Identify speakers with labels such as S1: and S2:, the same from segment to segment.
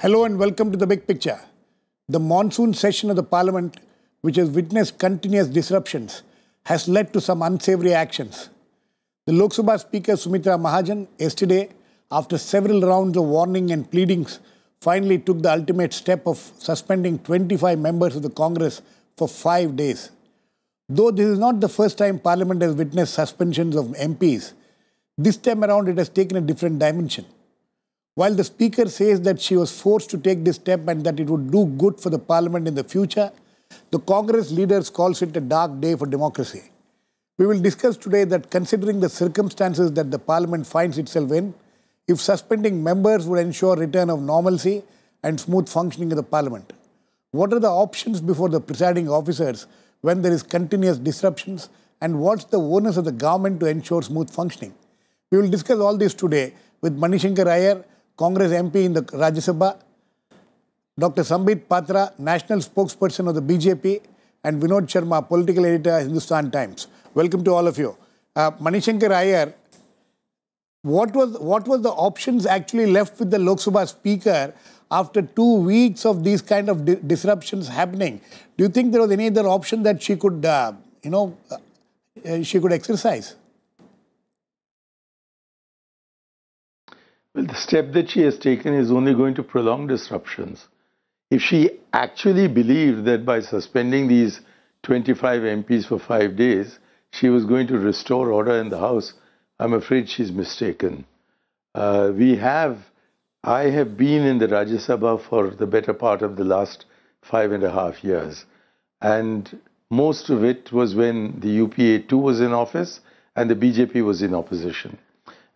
S1: Hello and welcome to the big picture. The monsoon session of the Parliament, which has witnessed continuous disruptions, has led to some unsavory actions. The Lok Sabha Speaker Sumitra Mahajan yesterday, after several rounds of warning and pleadings, finally took the ultimate step of suspending 25 members of the Congress for 5 days. Though this is not the first time Parliament has witnessed suspensions of MPs, this time around it has taken a different dimension. While the Speaker says that she was forced to take this step and that it would do good for the Parliament in the future, the Congress leaders calls it a dark day for democracy. We will discuss today that considering the circumstances that the Parliament finds itself in, if suspending members would ensure return of normalcy and smooth functioning of the Parliament. What are the options before the presiding officers when there is continuous disruptions, and what's the onus of the government to ensure smooth functioning? We will discuss all this today with Shankar Aiyar, Congress MP in the Rajya Sabha, Dr. Sambit, Patra, National Spokesperson of the BJP, and Vinod Sharma, Political Editor, Hindustan Times. Welcome to all of you. Shankar Aiyar, what was the options actually left with the Lok Sabha Speaker after 2 weeks of these kind of disruptions happening? Do you think there was any other option that she could, she could exercise?
S2: Well, the step that she has taken is only going to prolong disruptions. If she actually believed that by suspending these 25 MPs for 5 days, she was going to restore order in the House, I'm afraid she's mistaken. I have been in the Rajya Sabha for the better part of the last 5.5 years. And most of it was when the UPA 2 was in office and the BJP was in opposition.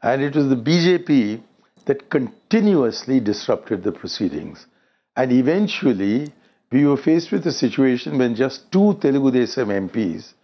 S2: And it was the BJP that continuously disrupted the proceedings. And eventually, we were faced with a situation when just 2 Telugu Desam MPs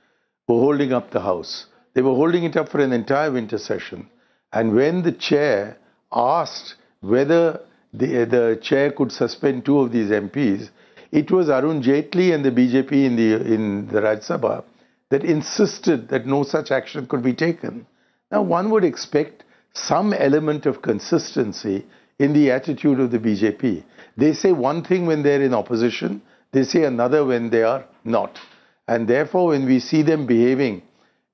S2: were holding up the House. They were holding it up for an entire winter session. And when the chair asked whether the chair could suspend 2 of these MPs, it was Arun Jaitley and the BJP in the Rajya Sabha that insisted that no such action could be taken. Now, one would expect some element of consistency in the attitude of the BJP. They say one thing when they're in opposition, they say another when they are not. And therefore, when we see them behaving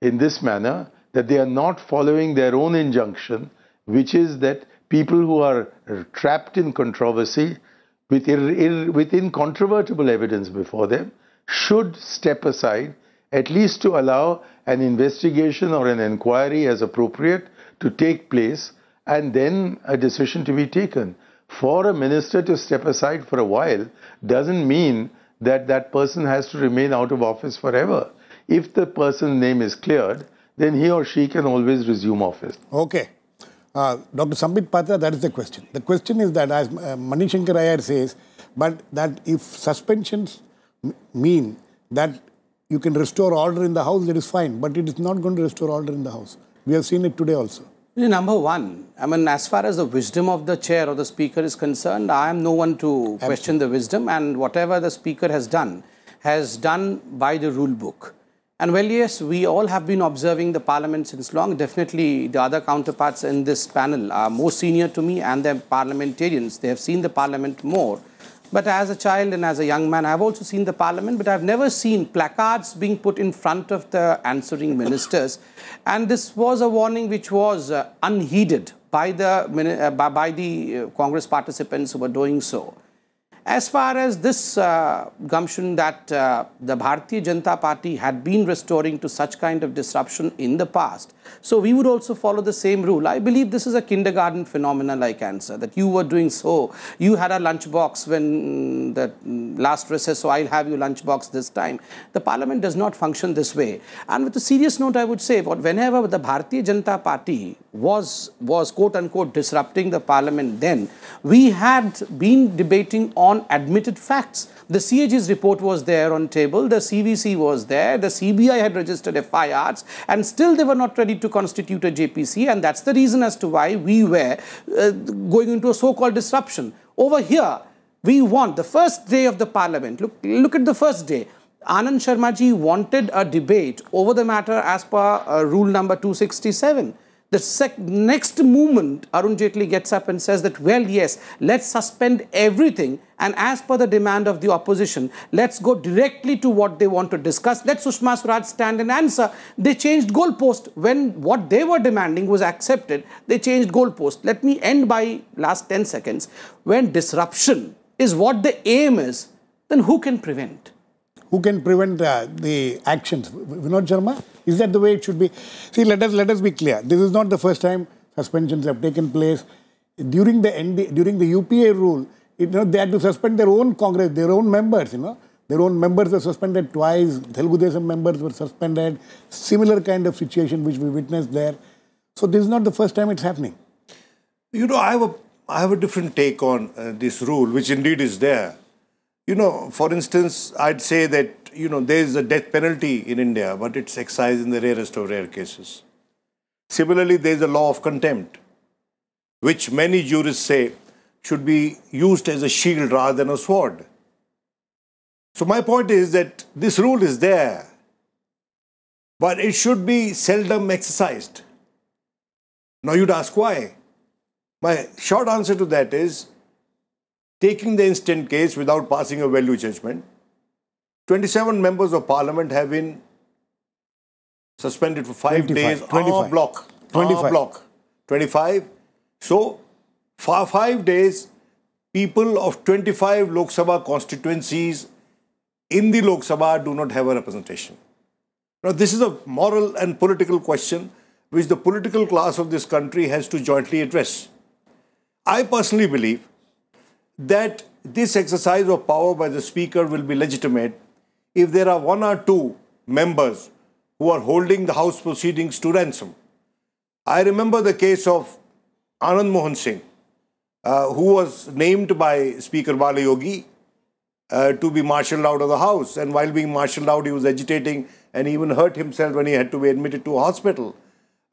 S2: in this manner, that they are not following their own injunction, which is that people who are trapped in controversy with incontrovertible evidence before them should step aside, at least to allow an investigation or an inquiry as appropriate to take place, and then a decision to be taken. For a minister to step aside for a while doesn't mean that that person has to remain out of office forever. If the person's name is cleared, then he or she can always resume office.
S1: Okay. Dr. Sambit Patra, that is the question. The question is that, as Shankar Aiyar says, but that if suspensions mean that you can restore order in the House, that is fine. But it is not going to restore order in the House. We have seen it today also.
S3: Number one, as far as the wisdom of the chair or the speaker is concerned, I am no one to question the wisdom, and whatever the speaker has done by the rule book. And well, yes, we all have been observing the Parliament since long. Definitely the other counterparts in this panel are more senior to me, and they're parliamentarians. They have seen the Parliament more. But as a child and as a young man, I've also seen the Parliament, but I've never seen placards being put in front of the answering ministers. And this was a warning which was unheeded by the Congress participants who were doing so. As far as this gumption that the Bharatiya Janata Party had been restoring to such kind of disruption in the past, so we would also follow the same rule. I believe this is a kindergarten phenomena like answer, that you were doing so. You had a lunchbox when the last recess, so I'll have you lunchbox this time. The Parliament does not function this way. And with a serious note, I would say, whenever the Bharatiya Janata Party was quote-unquote disrupting the Parliament then, we had been debating on admitted facts. The CAG's report was there on table, the CVC was there, the CBI had registered FIRs, and still they were not ready to constitute a JPC, and that's the reason as to why we were going into a so-called disruption. Over here, we want the first day of the Parliament. Look at the first day. Anand Sharma ji wanted a debate over the matter as per rule number 267. The next moment, Arun Jaitley gets up and says that, well, yes, let's suspend everything, and as per the demand of the opposition, let's go directly to what they want to discuss. Let Sushma Swaraj stand and answer. They changed goalpost. When what they were demanding was accepted, they changed goalpost. Let me end by last 10 seconds. When disruption is what the aim is, then who can prevent?
S1: Who can prevent the actions? Vinod Sharma? Is that the way it should be? See, let us be clear. This is not the first time suspensions have taken place. During the UPA rule, they had to suspend their own Congress, their own members. Their own members were suspended twice. Telugu Desam members were suspended. Similar kind of situation which we witnessed there. So this is not the first time it's happening.
S4: I have a different take on this rule, which indeed is there. For instance, I'd say that, there is a death penalty in India, but it's excised in the rarest of rare cases. Similarly, there is a law of contempt, which many jurists say should be used as a shield rather than a sword. So my point is that this rule is there, but it should be seldom exercised. Now you'd ask why. My short answer to that is, taking the instant case without passing a value judgment, 27 members of parliament have been suspended for 5 days en bloc. 25. So, for 5 days, people of 25 Lok Sabha constituencies in the Lok Sabha do not have a representation. Now, this is a moral and political question which the political class of this country has to jointly address. I personally believe that this exercise of power by the Speaker will be legitimate if there are 1 or 2 members who are holding the House proceedings to ransom. I remember the case of Anand Mohan Singh, who was named by Speaker Balayogi to be marshalled out of the House. And while being marshalled out, he was agitating and even hurt himself when he had to be admitted to a hospital.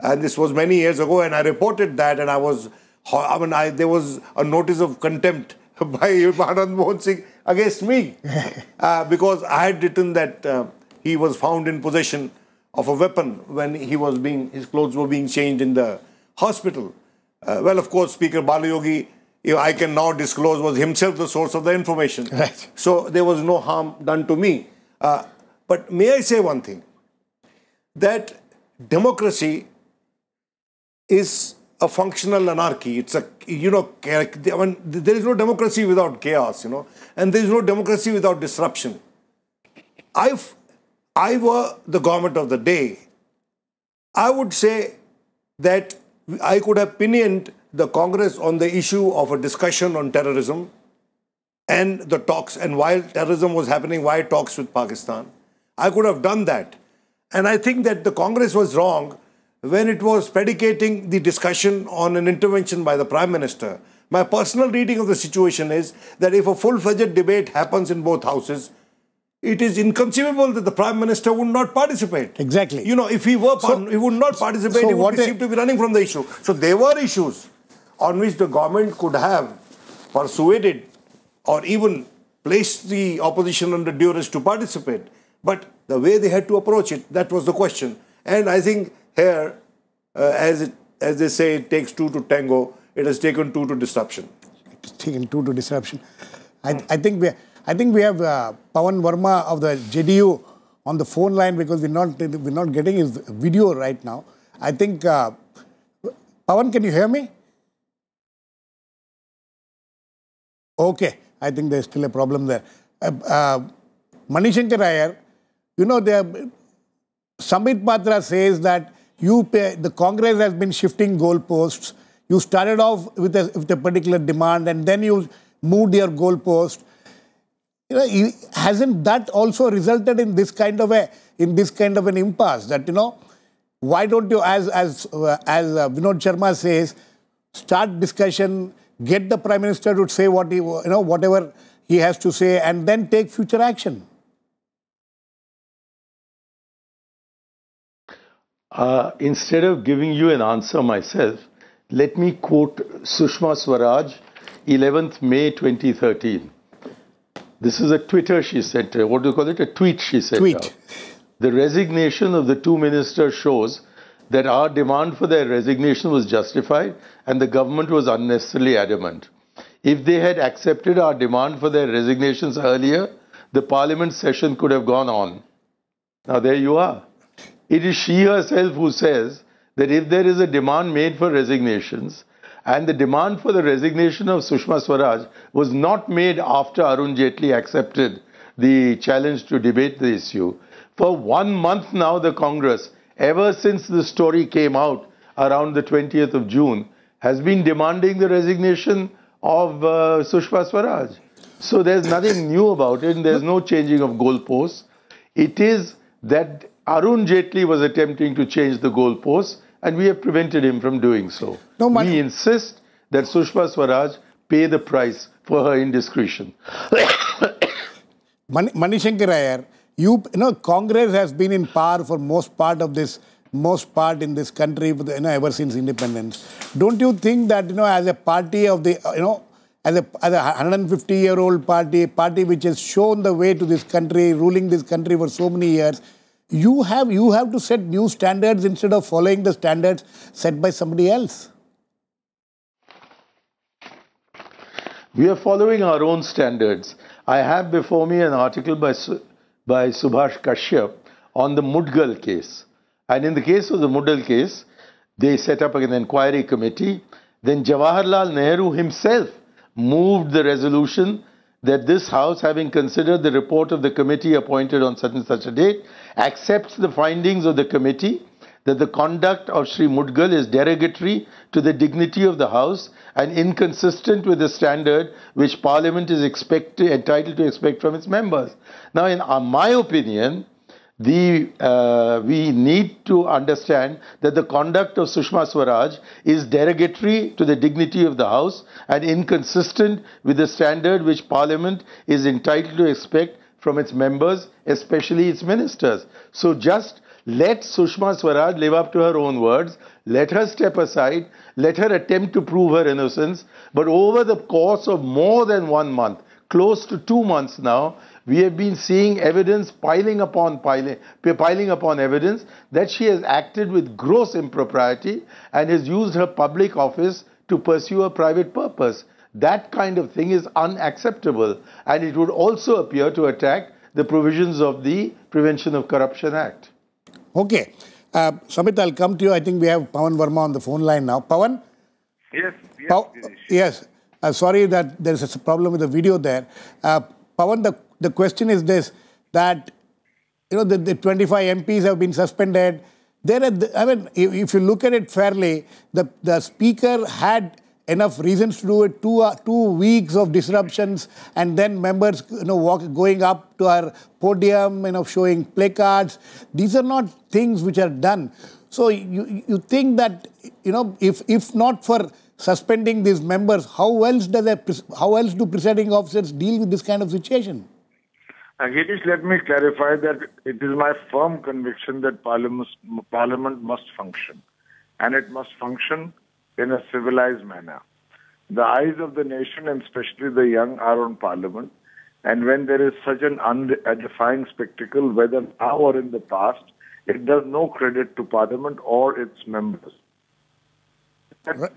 S4: And this was many years ago, and I reported that, and there was a notice of contempt by Anand Mohan Singh against me because I had written that he was found in possession of a weapon when his clothes were being changed in the hospital. Well, of course, Speaker Balayogi, I can now disclose, was himself the source of the information.
S1: Right.
S4: So there was no harm done to me. But may I say one thing? That democracy is a functional anarchy. It's there is no democracy without chaos, and there is no democracy without disruption. If I were the government of the day, I would say that I could have pinioned the Congress on the issue of a discussion on terrorism and the talks, and while terrorism was happening, why talks with Pakistan? I could have done that. And I think that the Congress was wrong when it was predicating the discussion on an intervention by the Prime Minister. My personal reading of the situation is that if a full-fledged debate happens in both houses, it is inconceivable that the Prime Minister would not participate.
S1: Exactly.
S4: If he would not participate, he would seem to be running from the issue. So there were issues on which the government could have persuaded or even placed the opposition under duress to participate. But the way they had to approach it, that was the question. And I think here, as they say, it takes 2 to tango. It has taken 2 to disruption.
S1: It's taken 2 to disruption. I think we have Pawan Verma of the JDU on the phone line because we're not getting his video right now. I think Pawan, can you hear me? Okay, I think there's still a problem there. Shankar Aiyar, Sambit Patra says that the Congress has been shifting goalposts. You started off with a particular demand and then you moved your goalpost. Hasn't that also resulted in this kind of an impasse? That why don't you, as Vinod Sharma says, start discussion, get the Prime Minister to say whatever he has to say, and then take future action.
S2: Instead of giving you an answer myself, let me quote Sushma Swaraj, 11th May 2013. This is a Twitter she sent, what do you call it? A tweet she sent out. The resignation of the 2 ministers shows that our demand for their resignation was justified and the government was unnecessarily adamant. If they had accepted our demand for their resignations earlier, the parliament session could have gone on. Now there you are. It is she herself who says that if there is a demand made for resignations, and the demand for the resignation of Sushma Swaraj was not made after Arun Jaitley accepted the challenge to debate the issue. For 1 month now, the Congress, ever since the story came out around the 20th of June, has been demanding the resignation of Sushma Swaraj. So there's nothing new about it, and there's no changing of goalposts. It is that Arun Jaitley was attempting to change the goalposts, and we have prevented him from doing so. No, we insist that Sushma Swaraj pay the price for her indiscretion.
S1: Shankar Aiyar, you know, Congress has been in power for most part in this country, ever since independence. Don't you think that, as a party of the, as a 150-year-old party, a party which has shown the way to this country, ruling this country for so many years, you have to set new standards instead of following the standards set by somebody else?
S2: We are following our own standards. I have before me an article by Subhash Kashyap on the Mudgal case. And in the case of the Mudgal case, they set up an inquiry committee. Then Jawaharlal Nehru himself moved the resolution that this House, having considered the report of the committee appointed on such and such a date, accepts the findings of the committee that the conduct of Sri Mudgal is derogatory to the dignity of the House and inconsistent with the standard which Parliament is entitled to expect from its members. Now, in my opinion, we need to understand that the conduct of Sushma Swaraj is derogatory to the dignity of the House and inconsistent with the standard which Parliament is entitled to expect from its members, especially its ministers. So just let Sushma Swaraj live up to her own words, let her step aside, let her attempt to prove her innocence, but over the course of more than 1 month, close to 2 months now, we have been seeing evidence piling upon evidence that she has acted with gross impropriety and has used her public office to pursue a private purpose. That kind of thing is unacceptable, and it would also appear to attack the provisions of the Prevention of Corruption Act.
S1: Okay. Sambit, I'll come to you. I think we have Pawan Verma on the phone line now. Pawan?
S5: Yes.
S1: Yes. Sorry that there's a problem with the video there. Pawan, the question is this, that, the 25 MPs have been suspended. If you look at it fairly, the Speaker had enough reasons to do it, 2 weeks of disruptions, and then members, going up to our podium, showing placards. These are not things which are done. So you think that, if not for suspending these members, how else do presiding officers deal with this kind of situation?
S5: Girish, let me clarify that it is my firm conviction that Parliament must function, and it must function in a civilized manner. The eyes of the nation, and especially the young, are on Parliament, and when there is such an unedifying spectacle, whether now or in the past, it does no credit to Parliament or its members.
S1: Right.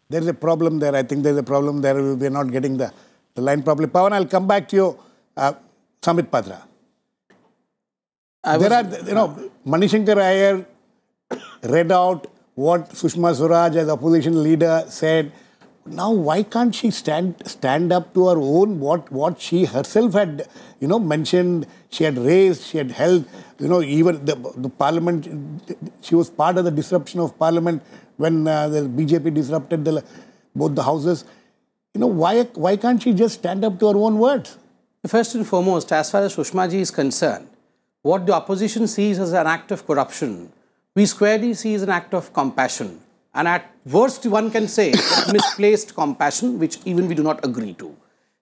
S1: There's a problem there. I think there's a problem there. We're not getting the line properly. Pawan, I'll come back to you. Sambit, Patra. Shankar Aiyar read out what Sushma Swaraj as opposition leader said. Now, why can't she stand up to her own, what she herself had, mentioned, she had raised, she had held, even the Parliament, she was part of the disruption of Parliament when the BJP disrupted both the houses. Why can't she just stand up to her own words?
S3: First and foremost, as far as Sushma ji is concerned, what the opposition sees as an act of corruption, we squarely see as an act of compassion. And at worst, one can say misplaced compassion, which even we do not agree to.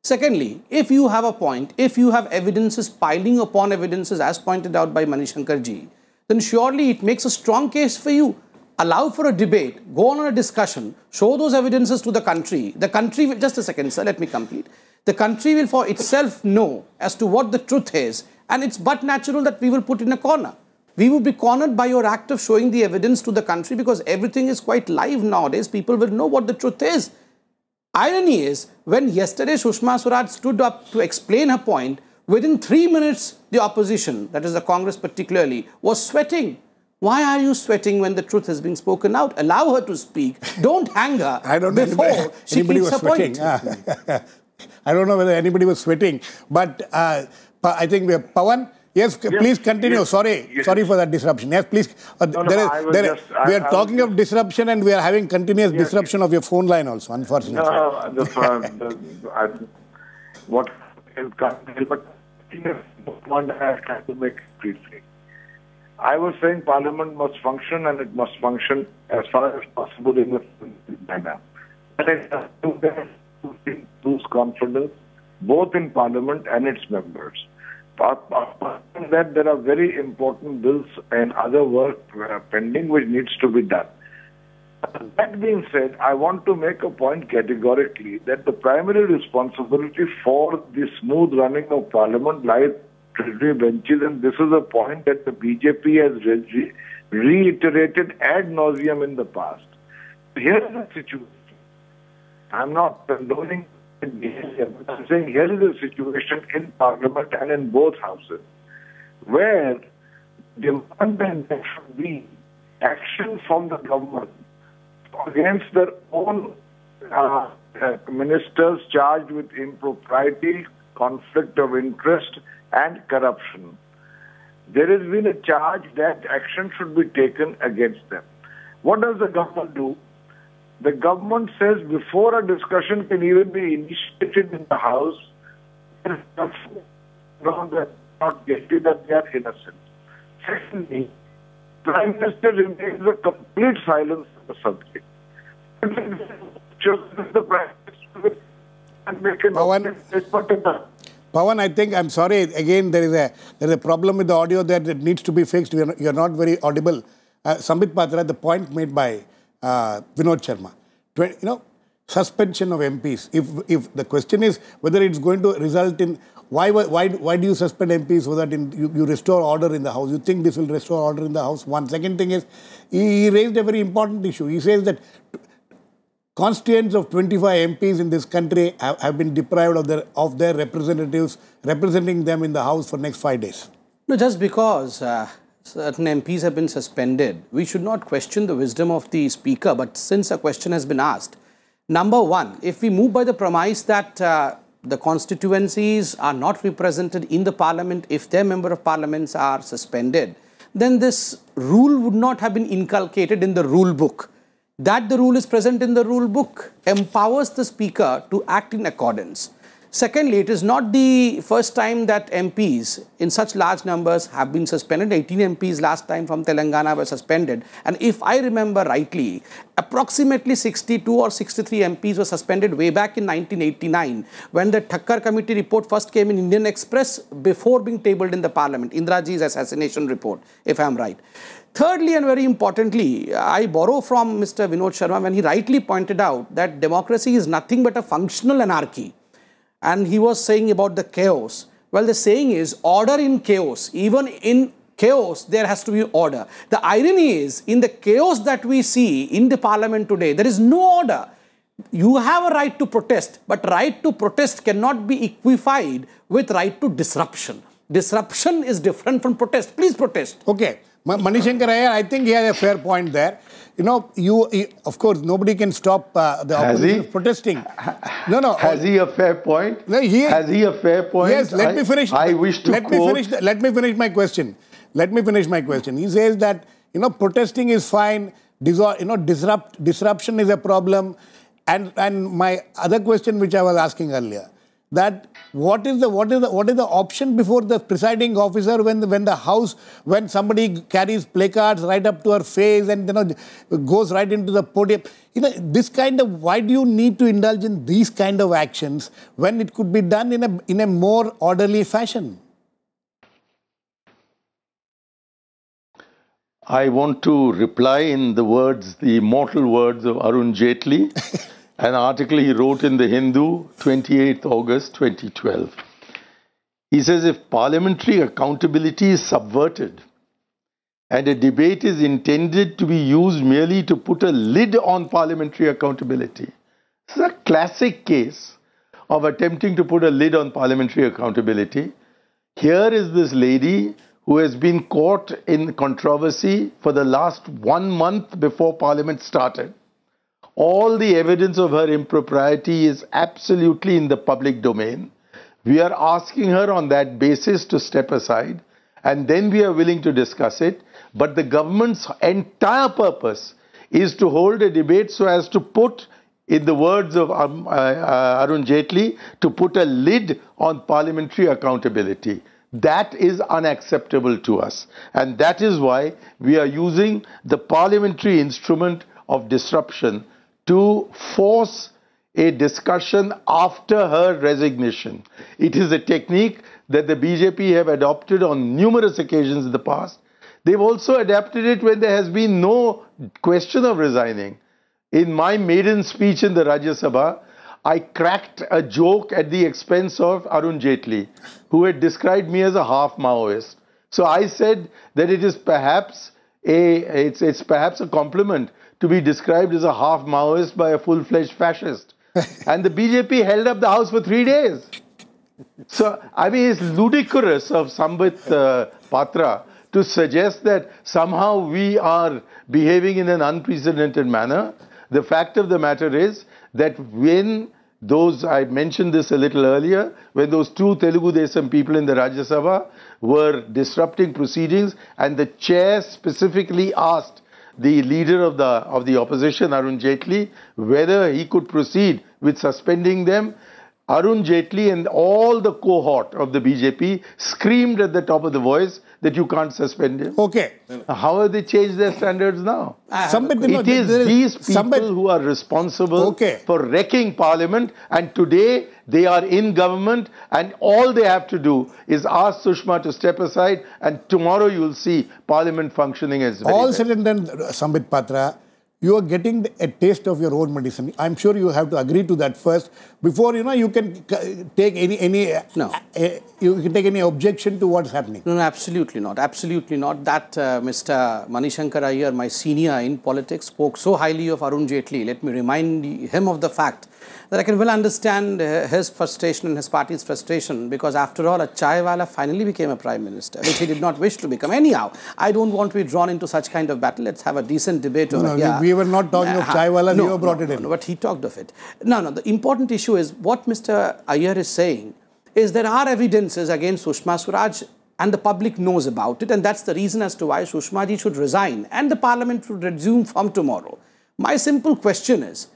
S3: Secondly, if you have a point, if you have evidences piling upon evidences as pointed out by Shankar ji, then surely it makes a strong case for you. Allow for a debate, go on a discussion, show those evidences to the country. The country will, just a second sir, let me complete. The country will for itself know as to what the truth is, And it's but natural that we will put in a corner. We will be cornered by your act of showing the evidence to the country because everything is quite live nowadays. People will know what the truth is. Irony is, when yesterday Sushma Swaraj stood up to explain her point, within 3 minutes, the opposition, that is the Congress particularly, was sweating. Why are you sweating when the truth has been spoken out? Allow her to speak. Don't hang her before she keeps her point.
S1: I don't know whether anybody was sweating, but I think we have Pawan. Yes, please continue.
S5: Yes,
S1: sorry for that disruption. Yes, please. We are talking of disruption and we are having continuous disruption of your phone line also, unfortunately.
S5: What is but one I have tried to make briefly. I was saying Parliament must function and it must function as far as possible in a manner. But it has to lose confidence both in Parliament and its members. Apart from that, there are very important bills and other work pending which needs to be done. That being said, I want to make a point categorically that the primary responsibility for the smooth running of Parliament lies Treasury benches, and this is a point that the BJP has reiterated ad nauseum in the past. Here is the situation. I'm not condoning behavior, but I'm saying here is the situation in Parliament and in both houses, where demand and there should be action from the government against their own ministers charged with impropriety, conflict of interest, and corruption. There has been a charge that action should be taken against them. What does the government do? The government says before a discussion can even be initiated in the House, there is not guilty that they are innocent. Secondly, Prime Minister remains a complete silence on the subject. The Prime Minister and make an
S1: Pawan, I think, I'm sorry, again, there is a problem with the audio that it needs to be fixed. You're not very audible. Sambit Patra, the point made by Vinod Sharma. Suspension of MPs. If the question is whether it's going to result in, why do you suspend MPs so that you restore order in the House? You think this will restore order in the House? One. Second thing is, he raised a very important issue. He says that constituents of 25 MPs in this country have been deprived of their representatives representing them in the House for next 5 days.
S3: No, just because certain MPs have been suspended, we should not question the wisdom of the Speaker. But since a question has been asked, number one, if we move by the premise that the constituencies are not represented in the Parliament, if their member of Parliaments are suspended, then this rule would not have been inculcated in the rule book. That the rule is present in the rule book empowers the Speaker to act in accordance. Secondly, it is not the first time that MPs in such large numbers have been suspended. 18 MPs last time from Telangana were suspended. And if I remember rightly, approximately 62 or 63 MPs were suspended way back in 1989 when the Thakkar Committee report first came in Indian Express before being tabled in the Parliament, Indiraji's assassination report, if I am right. Thirdly, and very importantly, I borrow from Mr. Vinod Sharma when he rightly pointed out that democracy is nothing but a functional anarchy. And he was saying about the chaos. Well, the saying is order in chaos. Even in chaos, there has to be order. The irony is, in the chaos that we see in the Parliament today, there is no order. You have a right to protest, but right to protest cannot be equified with right to disruption. Disruption is different from protest. Please protest.
S1: Okay. Shankar, I think he has a fair point there. Of course, nobody can stop the opposition protesting. No.
S2: Has he a fair point?
S1: No,
S2: has he a fair point?
S1: Yes, let me finish.
S2: I wish to quote.
S1: Let me finish my question. He says that, protesting is fine. Disruption is a problem. And my other question, which I was asking earlier, that what is the option before the presiding officer when somebody carries placards right up to her face and goes right into the podium? This kind of, why do you need to indulge in these kind of actions when it could be done in a more orderly fashion?
S2: I want to reply in the immortal words of Arun Jaitley. An article he wrote in The Hindu, 28th August 2012. He says if parliamentary accountability is subverted and a debate is intended to be used merely to put a lid on parliamentary accountability. This is a classic case of attempting to put a lid on parliamentary accountability. Here is this lady who has been caught in controversy for the last 1 month before Parliament started. All the evidence of her impropriety is absolutely in the public domain. We are asking her on that basis to step aside, and then we are willing to discuss it. But the government's entire purpose is to hold a debate so as to put, in the words of Arun Jaitley, to put a lid on parliamentary accountability. That is unacceptable to us. And that is why we are using the parliamentary instrument of disruption to force a discussion after her resignation. It is a technique that the BJP have adopted on numerous occasions in the past. They've also adapted it when there has been no question of resigning. In my maiden speech in the Rajya Sabha, I cracked a joke at the expense of Arun Jaitley, who had described me as a half Maoist. So I said that it is perhaps it's perhaps a compliment to be described as a half Maoist by a full-fledged fascist. And the BJP held up the house for 3 days. So, I mean, it's ludicrous of Sambit Patra to suggest that somehow we are behaving in an unprecedented manner. The fact of the matter is that when those, I mentioned this a little earlier, when those 2 Telugu Desam people in the Rajya Sabha were disrupting proceedings and the chair specifically asked the leader of the opposition, Arun Jaitley, whether he could proceed with suspending them, Arun Jaitley and all the cohort of the BJP screamed at the top of the voice that you can't suspend him.
S1: Okay.
S2: How have they changed their standards now? It is these people who are responsible for wrecking Parliament, and today they are in government, and all they have to do is ask Sushma to step aside, and tomorrow you will see Parliament functioning as very
S1: all said and done, Sambit Patra, you are getting a taste of your own medicine. I'm sure you have to agree to that first before you can take any objection to what's happening.
S3: No, absolutely not. Absolutely not. That Mr. Shankar Aiyar, my senior in politics, spoke so highly of Arun Jaitley. Let me remind him of the fact that I can well understand his frustration and his party's frustration, because after all, a chaiwala finally became a prime minister, which he did not wish to become. Anyhow, I don't want to be drawn into such kind of battle. Let's have a decent debate over here.
S1: We were not talking of chaiwala, you brought it in.
S3: No, but he talked of it. No, the important issue is what Mr. Aiyar is saying is there are evidences against Sushma Swaraj and the public knows about it, and that's the reason as to why Sushma ji should resign and the parliament should resume from tomorrow. My simple question is,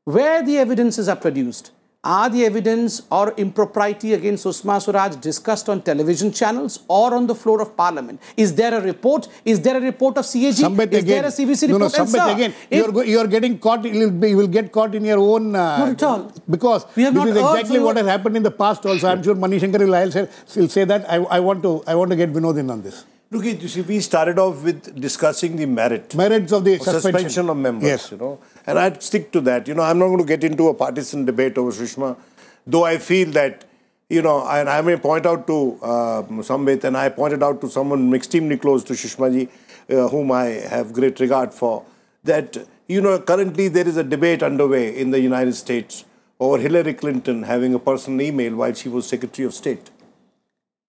S3: where the evidences are produced, are the evidence or impropriety against Sushma Swaraj discussed on television channels or on the floor of Parliament? Is there a report? Is there a report of CAG?
S1: Sambit
S3: is there a CVC report?
S1: No, Sambit again. You are getting caught. You will get caught in your own.
S3: Not at all.
S1: Because this is exactly what has happened in the past also. I'm sure Shankar will say that. I want to get Vinod in on this.
S4: Look, you see, we started off with discussing the merits of the suspension of members,
S1: yes.
S4: And I'd stick to that. I'm not going to get into a partisan debate over Sushma, though I feel that, and I may point out to Sambit, and I pointed out to someone extremely close to Sushma ji, whom I have great regard for, that, currently there is a debate underway in the United States over Hillary Clinton having a personal email while she was Secretary of State.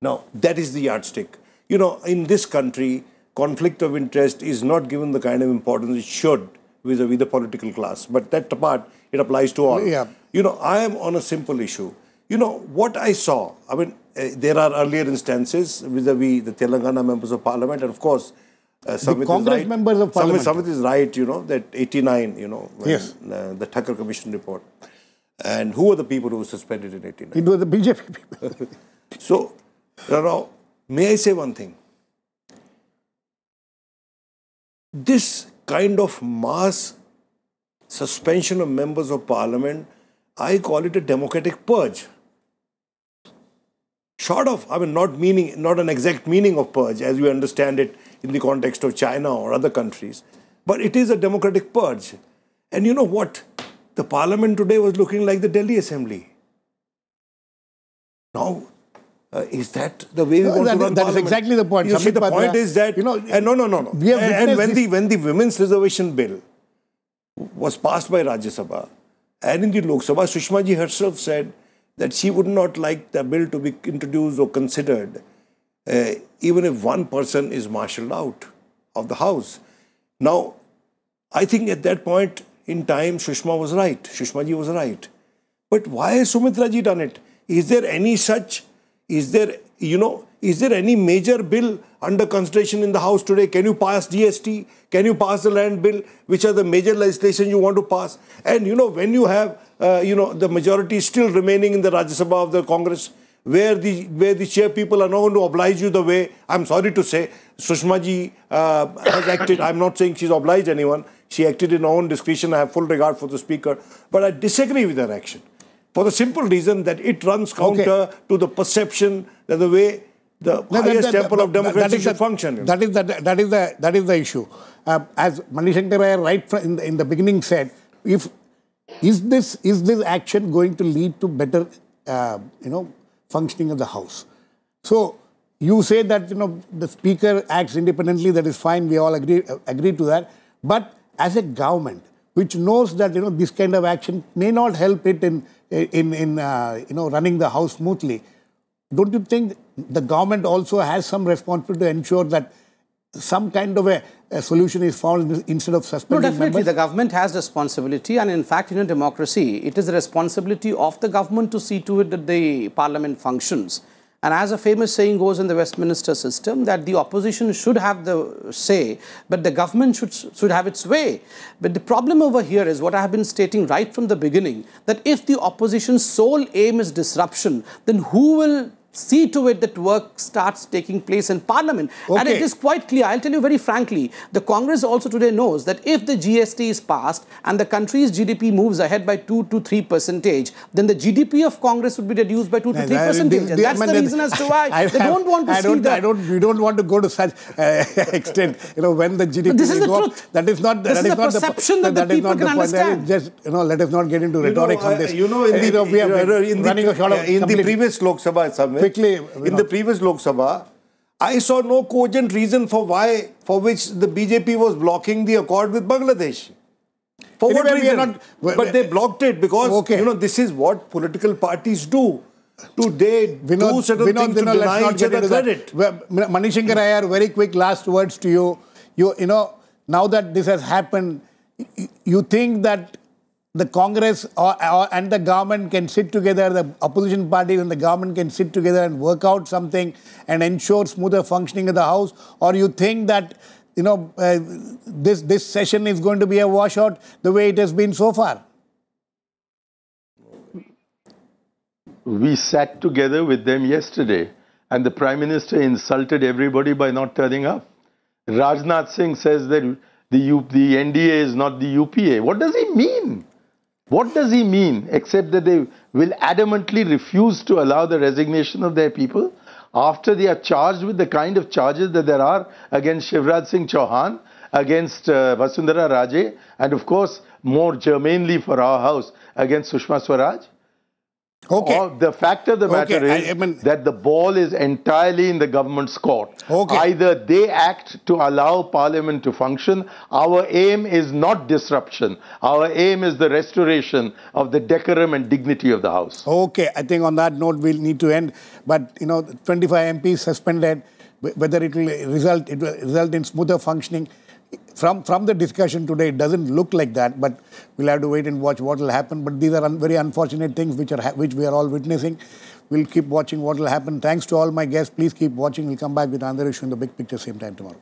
S4: Now, that is the yardstick. In this country, conflict of interest is not given the kind of importance it should vis-a-vis the political class. But that apart, it applies to all.
S1: Yeah.
S4: I am on a simple issue. What I saw, I mean, there are earlier instances vis-a-vis the Telangana members of parliament, and of course,
S1: the Congress members of parliament.
S4: Sambit is right, that 89,
S1: yes.
S4: The Thakkar Commission report. And who were the people who were suspended in 89?
S1: It was the BJP people.
S4: So, may I say one thing? This kind of mass suspension of members of parliament, I call it a democratic purge. Short of, not an exact meaning of purge as we understand it in the context of China or other countries, but it is a democratic purge. And you know what? The parliament today was looking like the Delhi Assembly. Now, Is that the way we want to run
S1: That is exactly the point.
S4: You see, the point is that, no. And when the Women's Reservation Bill was passed by Rajya Sabha, and in the Lok Sabha, Sushma ji herself said that she would not like the bill to be introduced or considered, even if one person is marshalled out of the House. Now, I think at that point in time, Sushma ji was right. But why has Sumitra ji done it? Is there any any major bill under consideration in the House today? Can you pass GST? Can you pass the land bill? Which are the major legislation you want to pass? And when you have, the majority still remaining in the Rajya Sabha of the Congress, where the chair people are not going to oblige you the way, I'm sorry to say, Sushma ji has acted. I'm not saying she's obliged anyone. She acted in her own discretion. I have full regard for the Speaker. But I disagree with her action, for the simple reason that it runs counter to the perception that the way the highest temple of democracy should function.
S1: That is the issue. As Mani Shankar Aiyar right in the beginning said, is this action going to lead to better functioning of the House? So you say that the Speaker acts independently. That is fine. We all agree to that. But as a government which knows that this kind of action may not help it in running the House smoothly, don't you think the government also has some responsibility to ensure that some kind of a solution is found instead of suspending
S3: No, definitely
S1: members?
S3: the government has responsibility, and in fact in a democracy it is the responsibility of the government to see to it that the parliament functions. And as a famous saying goes in the Westminster system, that the opposition should have the say, but the government should have its way. But the problem over here is what I have been stating right from the beginning, that if the opposition's sole aim is disruption, then who will see to it that work starts taking place in Parliament?
S1: Okay.
S3: And it is quite clear, I'll tell you very frankly, the Congress also today knows that if the GST is passed and the country's GDP moves ahead by 2 to 3%, then the GDP of Congress would be reduced by 2 to 3%. And that's the reason as to why they don't want to see that.
S1: We don't want to go to such extent. When the GDP
S3: this is the
S1: go
S3: truth.
S1: Up, that is not.
S3: This
S1: that
S3: is
S1: is
S3: the
S1: not
S3: perception that the people can understand.
S1: Just let us not get into rhetoric on this.
S4: In the previous Lok Sabha somewhere.
S1: Quickly,
S4: in the previous Lok Sabha, I saw no cogent reason for which the BJP was blocking the accord with Bangladesh. For what reason? But they blocked it because, this is what political parties do. They do certain things to deny each other credit.
S1: Mani Shankar Aiyar, very quick last words to you. Now that this has happened, you think that the Congress and the government can sit together, the opposition parties and the government can sit together and work out something and ensure smoother functioning of the House? Or you think that this session is going to be a washout the way it has been so far?
S2: We sat together with them yesterday and the Prime Minister insulted everybody by not turning up. Rajnath Singh says that the NDA is not the UPA. What does he mean? What does he mean except that they will adamantly refuse to allow the resignation of their people after they are charged with the kind of charges that there are against Shivraj Singh Chauhan, against Vasundhara Raje, and of course, more germanely for our House, against Sushma Swaraj?
S1: Okay.
S2: The fact of the matter is that the ball is entirely in the government's court.
S1: Okay.
S2: Either they act to allow Parliament to function. Our aim is not disruption. Our aim is the restoration of the decorum and dignity of the House.
S1: Okay. I think on that note, we'll need to end. But, 25 MPs suspended, whether it will result in smoother functioning. From the discussion today, it doesn't look like that, but we'll have to wait and watch what will happen. But these are very unfortunate things which we are all witnessing. We'll keep watching what will happen. Thanks to all my guests. Please keep watching. We'll come back with another issue in the big picture same time tomorrow.